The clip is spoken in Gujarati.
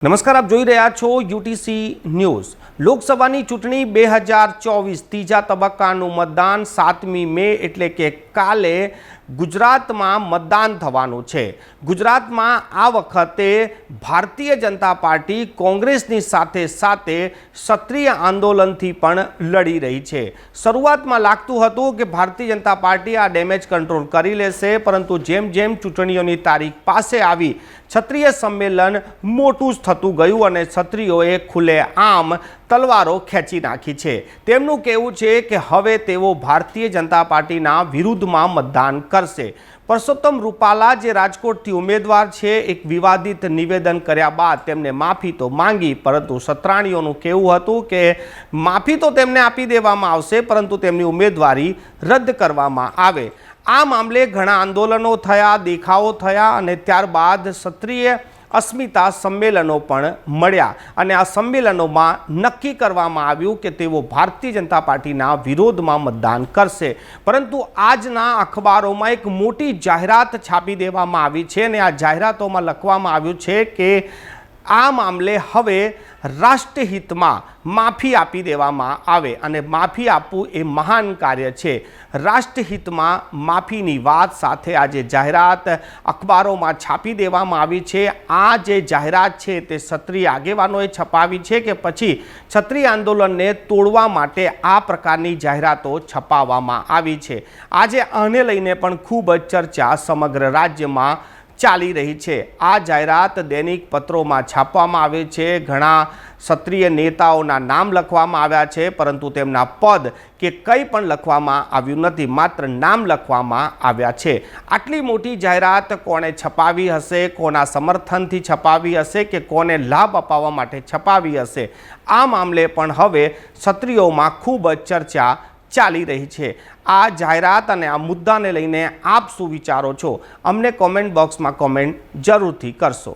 નમસ્કાર, આપ જોઈ રહ્યા છો યુટીસી ન્યૂઝ। લોકસભાની ચૂંટણી 2024 ત્રીજા તબક્કાનું મતદાન 7મી મે એટલે કે કાલે ગુજરાતમાં મતદાન થવાનું છે। ગુજરાતમાં આ વખતે ભારતીય જનતા પાર્ટી કોંગ્રેસની સાથે સાથે ક્ષત્રિય આંદોલનથી પણ લડી રહી છે। શરૂઆતમાં લાગતું હતું કે ભારતીય જનતા પાર્ટી આ ડેમેજ કંટ્રોલ કરી લેશે, પરંતુ જેમ જેમ ચૂંટણીઓની તારીખ પાસે આવી ક્ષત્રિય સંમેલન મોટું થતું ગયું અને ક્ષત્રિયોએ ખુલ્લેઆમ તલવારો ખેંચી નાખી છે। તેમનું કહેવું છે કે હવે તેઓ ભારતીય જનતા પાર્ટીના વિરુદ્ધમાં મતદાન કરશે। પરસોત્તમ રૂપાલા જે રાજકોટથી ઉમેદવાર છે, એક વિવાદિત નિવેદન કર્યા બાદ તેમને માફી તો માંગી, પરંતુ સત્રાણીઓનું કહેવું હતું કે માફી તો તેમને આપી દેવામાં આવશે, પરંતુ તેમની ઉમેદવારી રદ કરવામાં આવે। આ મામલે ઘણા આંદોલનો થયા, દેખાવો થયા અને ત્યારબાદ ક્ષત્રિય અસ્મિતા સંમેલનો પણ મળ્યા અને આ સંમેલનોમાં નક્કી કરવામાં આવ્યું કે તેઓ ભારતીય જનતા પાર્ટીના વિરોધમાં મતદાન કરશે। પરંતુ આજના અખબારોમાં એક મોટી જાહેરાત છાપી દેવામાં આવી છે અને આ જાહેરાતોમાં લખવામાં આવ્યું છે કે આ મામલે હવે રાષ્ટ્રહિતમાં માફી આપી દેવામાં આવે અને માફી આપવું એ મહાન કાર્ય છે। રાષ્ટ્રહિતમાં માફીની વાત સાથે આ જે જાહેરાત અખબારોમાં છાપી દેવામાં આવી છે, આ જે જાહેરાત છે તે ક્ષત્રિય આગેવાનોએ છપાવી છે કે પછી ક્ષત્રિય આંદોલનને તોડવા માટે આ પ્રકારની જાહેરાતો છપાવવામાં આવી છે। આજે આને લઈને પણ ખૂબ જ ચર્ચા સમગ્ર રાજ્યમાં ચાલી રહી છે। આ જાહેરાત દૈનિક પત્રોમાં છાપવામાં આવે છે, ઘણા ક્ષત્રિય નેતાઓના નામ લખવામાં આવ્યા છે, પરંતુ તેમના પદ કે કંઈ પણ લખવામાં આવ્યું નથી, માત્ર નામ લખવામાં આવ્યા છે। આટલી મોટી જાહેરાત કોણે છપાવી હશે, કોના સમર્થનથી છપાવી હશે કે કોને લાભ અપાવવા માટે છપાવી હશે, આ મામલે પણ હવે ક્ષત્રિયોમાં ખૂબ જ ચર્ચા ચાલી રહી છે। આ જાહેરાત અને આ મુદ્દાને લઈને આપ શું વિચારો છો, અમને કોમેન્ટ બોક્સમાં કોમેન્ટ જરૂરથી કરશો।